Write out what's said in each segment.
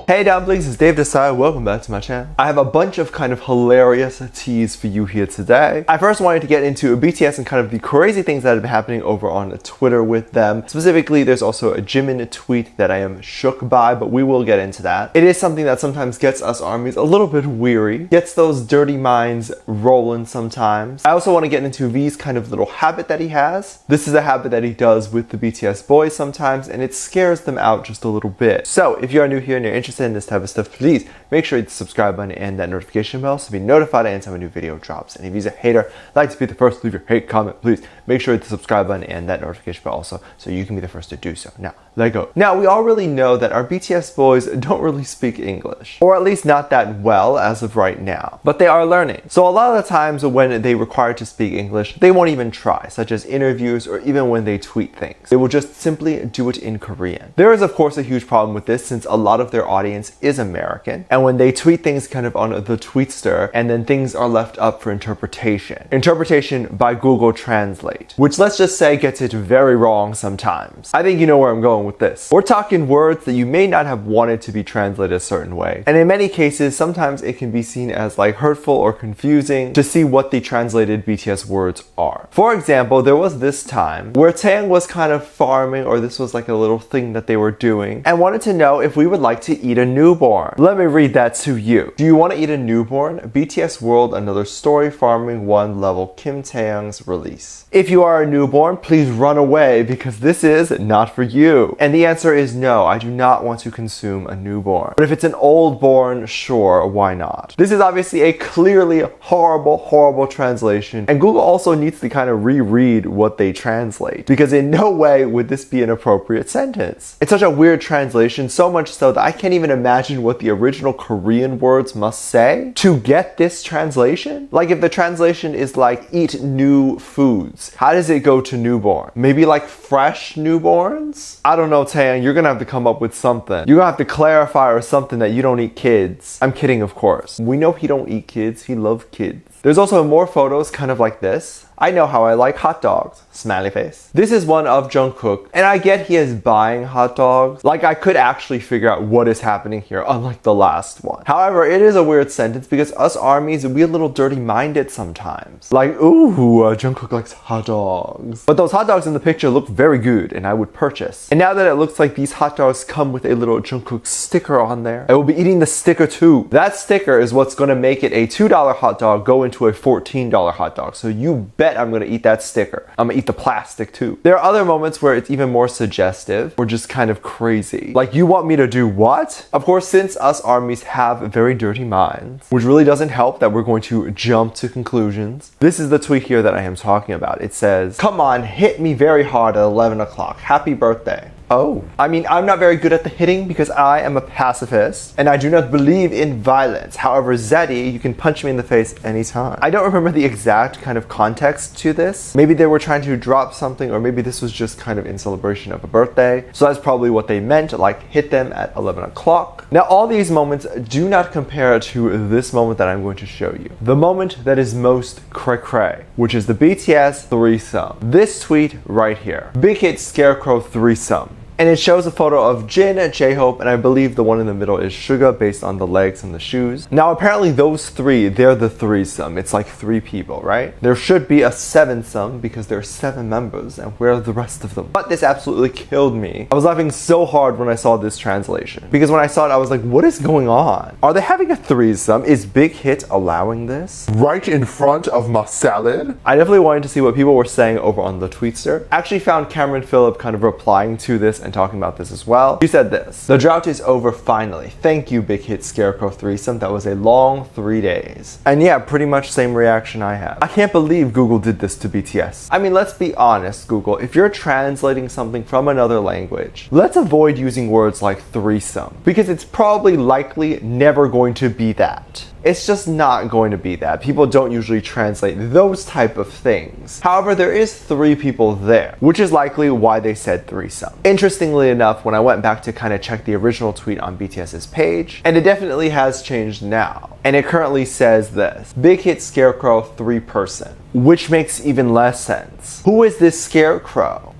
Hey dumplings, it's Dave Desai. Welcome back to my channel. I have a bunch of kind of hilarious teas for you here today. I first wanted to get into BTS and kind of the crazy things that have been happening over on Twitter with them. Specifically, there's also a Jimin tweet that I am shook by, but we will get into that. It is something that sometimes gets us armies a little bit weary, gets those dirty minds rolling sometimes. I also want to get into V's kind of little habit that he has. This is a habit that he does with the BTS boys sometimes, and it scares them out just a little bit. So if you are new here and you're interested in this type of stuff, please make sure you hit the subscribe button and that notification bell to be notified anytime a new video drops. And if you're a hater, like to be the first to leave your hate comment, please make sure you hit the subscribe button and that notification bell also so you can be the first to do so. Now, let go. Now, we all really know that our BTS boys don't really speak English, or at least not that well as of right now, but they are learning. So a lot of the times when they require to speak English, they won't even try, such as interviews or even when they tweet things. They will just simply do it in Korean. There is of course a huge problem with this since a lot of their audience is American, and when they tweet things kind of on the tweetster and then things are left up for interpretation by Google Translate, which let's just say gets it very wrong sometimes. I think you know where I'm going with this. We're talking words that you may not have wanted to be translated a certain way, and in many cases sometimes it can be seen as like hurtful or confusing to see what the translated BTS words are. For example, there was this time where Taehyung was kind of farming, or this was like a little thing that they were doing, and wanted to know if we would like to eat a newborn. Let me read that to you. Do you want to eat a newborn? BTS World Another Story Farming 1 Level Kim Taehyung's release. If you are a newborn, please run away because this is not for you. And the answer is no, I do not want to consume a newborn. But if it's an old born, sure, why not? This is obviously a clearly horrible translation, and Google also needs to kind of reread what they translate, because in no way would this be an appropriate sentence. It's such a weird translation, so much so that I can't even imagine what the original Korean words must say to get this translation. Like if the translation is like eat new foods, how does it go to newborn? Maybe like fresh newborns? I don't know, Taehyung, you're gonna have to come up with something. You're gonna have to clarify or something that you don't eat kids. I'm kidding, of course. We know he don't eat kids, he loves kids. There's also more photos kind of like this. I know how I like hot dogs. Smiley face. This is one of Jungkook, and I get he is buying hot dogs. Like I could actually figure out what is happening here, unlike the last one. However, it is a weird sentence because us armies, we a little dirty-minded sometimes. Like, ooh, Jungkook likes hot dogs. But those hot dogs in the picture look very good, and I would purchase. And now that it looks like these hot dogs come with a little Jungkook sticker on there, I will be eating the sticker too. That sticker is what's gonna make it a $2 hot dog go into a $14 hot dog. So you bet I'm gonna eat that sticker. I'm gonna eat the plastic too. There are other moments where it's even more suggestive or just kind of crazy. Like, you want me to do what? Of course, since us armies have very dirty minds, which really doesn't help that we're going to jump to conclusions. This is the tweet here that I am talking about. It says, "Come on, hit me very hard at 11 o'clock. Happy birthday." Oh, I mean, I'm not very good at the hitting because I am a pacifist and I do not believe in violence. However, Zeddy, you can punch me in the face anytime. I don't remember the exact kind of context to this. Maybe they were trying to drop something, or maybe this was just kind of in celebration of a birthday. So that's probably what they meant, like hit them at 11 o'clock. Now, all these moments do not compare to this moment that I'm going to show you. The moment that is most cray-cray, which is the BTS threesome. This tweet right here. Big hit Scarecrow threesome. And it shows a photo of Jin, J-Hope, and I believe the one in the middle is Suga based on the legs and the shoes. Now apparently those three, they're the threesome. It's like 3 people, right? There should be a 7-some because there are 7 members, and where are the rest of them? But this absolutely killed me. I was laughing so hard when I saw this translation, because when I saw it I was like, what is going on? Are they having a threesome? Is Big Hit allowing this? Right in front of my salad? I definitely wanted to see what people were saying over on the tweetster. I actually found Cameron Phillip kind of replying to this and talking about this as well. He said this: "The drought is over finally. Thank you, Big Hit Scarecrow threesome. That was a long 3 days." And yeah, pretty much same reaction I have. I can't believe Google did this to BTS. I mean, let's be honest, Google. If you're translating something from another language, let's avoid using words like threesome, because it's probably likely never going to be that. It's just not going to be that. People don't usually translate those type of things. However, there is 3 people there, which is likely why they said threesome. Interestingly enough, when I went back to kind of check the original tweet on BTS's page, and it definitely has changed now. And it currently says this: Big Hit Scarecrow 3-person, which makes even less sense. Who is this Scarecrow?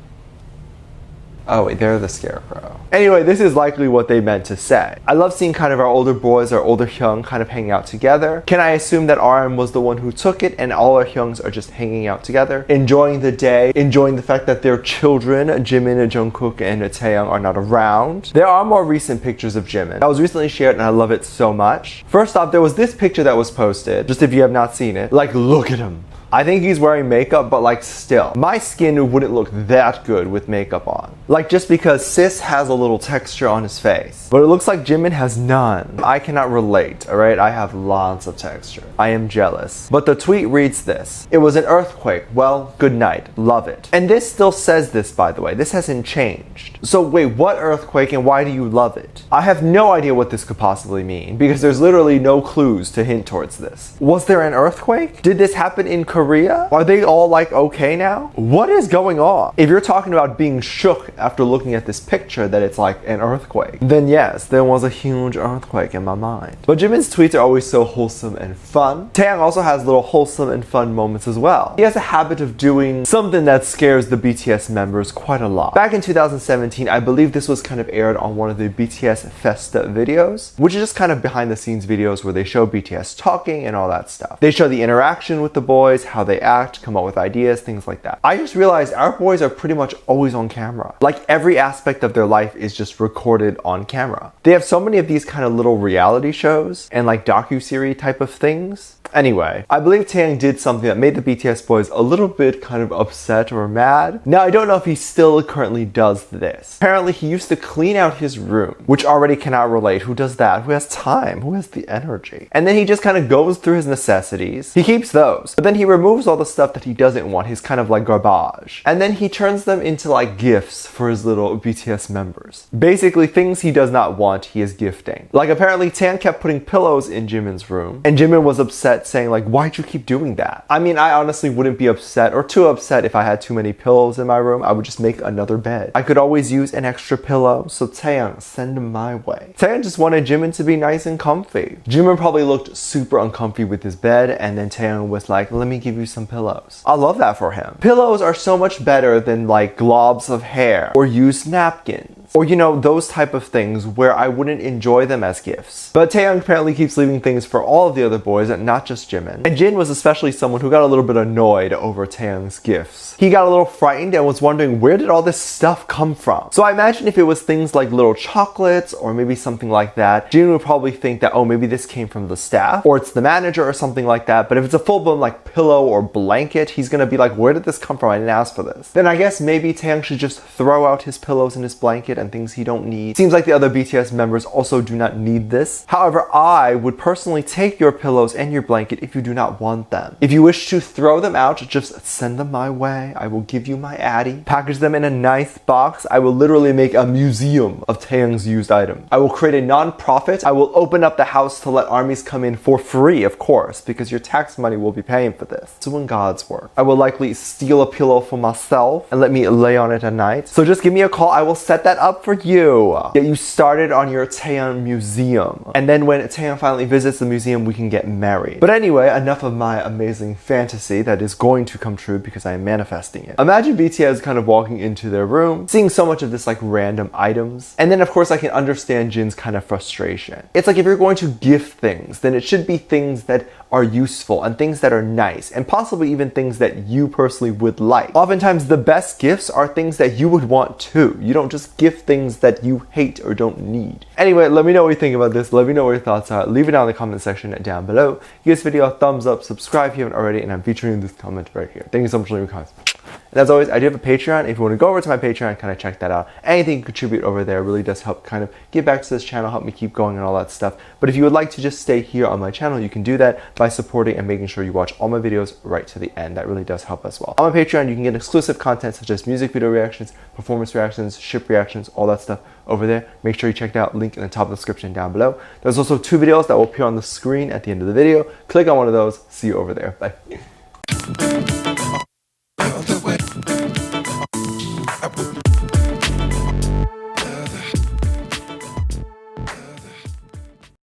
Oh wait, they're the scarecrow. Anyway, this is likely what they meant to say. I love seeing kind of our older boys, our older Hyung kind of hanging out together. Can I assume that RM was the one who took it and all our Hyungs are just hanging out together, enjoying the day, enjoying the fact that their children, Jimin, Jungkook, and Taehyung are not around? There are more recent pictures of Jimin that was recently shared and I love it so much. First off, there was this picture that was posted, just if you have not seen it. Like, look at him. I think he's wearing makeup, but like still, my skin wouldn't look that good with makeup on. Like just because Sis has a little texture on his face, but it looks like Jimin has none. I cannot relate, alright? I have lots of texture. I am jealous. But the tweet reads this: it was an earthquake. Well, good night. Love it. And this still says this, by the way. This hasn't changed. So wait, what earthquake and why do you love it? I have no idea what this could possibly mean because there's literally no clues to hint towards this. Was there an earthquake? Did this happen in Korea? Are they all like okay now? What is going on? If you're talking about being shook after looking at this picture that it's like an earthquake, then yes, there was a huge earthquake in my mind. But Jimin's tweets are always so wholesome and fun. Taehyung also has little wholesome and fun moments as well. He has a habit of doing something that scares the BTS members quite a lot. Back in 2017, I believe this was kind of aired on one of the BTS Festa videos, which is just kind of behind the scenes videos where they show BTS talking and all that stuff. They show the interaction with the boys, how they act, come up with ideas, things like that. I just realized our boys are pretty much always on camera. Like every aspect of their life is just recorded on camera. They have so many of these kind of little reality shows and like docu-series type of things. Anyway, I believe Taehyung did something that made the BTS boys a little bit kind of upset or mad. Now, I don't know if he still currently does this. Apparently, he used to clean out his room, which already cannot relate. Who does that? Who has time? Who has the energy? And then he just kind of goes through his necessities. He keeps those, but then he removes all the stuff that he doesn't want, his kind of like garbage. And then he turns them into like gifts for his little BTS members. Basically, things he does not want, he is gifting. Like apparently, Taehyung kept putting pillows in Jimin's room, and Jimin was upset saying like, why'd you keep doing that? I mean, I honestly wouldn't be upset or too upset if I had too many pillows in my room. I would just make another bed. I could always use an extra pillow, so Taehyung, send them my way. Taehyung just wanted Jimin to be nice and comfy. Jimin probably looked super uncomfy with his bed, and then Taehyung was like, let me give you some pillows. I love that for him. Pillows are so much better than like globs of hair or used napkins. Or, you know, those type of things where I wouldn't enjoy them as gifts. But Taehyung apparently keeps leaving things for all of the other boys and not just Jimin. And Jin was especially someone who got a little bit annoyed over Taehyung's gifts. He got a little frightened and was wondering, where did all this stuff come from? So I imagine if it was things like little chocolates or maybe something like that, Jin would probably think that, oh, maybe this came from the staff or it's the manager or something like that. But if it's a full-blown like pillow or blanket, he's gonna be like, where did this come from? I didn't ask for this. Then I guess maybe Taehyung should just throw out his pillows and his blanket and things he don't need. Seems like the other BTS members also do not need this. However, I would personally take your pillows and your blanket if you do not want them. If you wish to throw them out, just send them my way. I will give you my addy. Package them in a nice box. I will literally make a museum of Taehyung's used items. I will create a non-profit. I will open up the house to let armies come in for free, of course, because your tax money will be paying for this. It's doing God's work. I will likely steal a pillow for myself and let me lay on it at night. So just give me a call. I will set that up for you. Get you started on your Taehyung museum. And then when Taehyung finally visits the museum, we can get married. But anyway, enough of my amazing fantasy that is going to come true because I am manifesting it. Imagine BTS kind of walking into their room, seeing so much of this like random items. And then of course I can understand Jin's kind of frustration. It's like if you're going to gift things, then it should be things that are useful and things that are nice and possibly even things that you personally would like. Oftentimes the best gifts are things that you would want too. You don't just gift things that you hate or don't need. Anyway, let me know what you think about this. Let me know what your thoughts are. Leave it down in the comment section down below. Give this video a thumbs up, subscribe if you haven't already, and I'm featuring this comment right here. Thank you so much for leaving comments. And as always, I do have a Patreon. If you want to go over to my Patreon, kind of check that out. Anything you contribute over there really does help kind of give back to this channel, help me keep going and all that stuff. But if you would like to just stay here on my channel, you can do that by supporting and making sure you watch all my videos right to the end. That really does help as well. On my Patreon, you can get exclusive content such as music video reactions, performance reactions, ship reactions, all that stuff over there. Make sure you check out link in the top of the description down below. There's also 2 videos that will appear on the screen at the end of the video. Click on one of those. See you over there. Bye.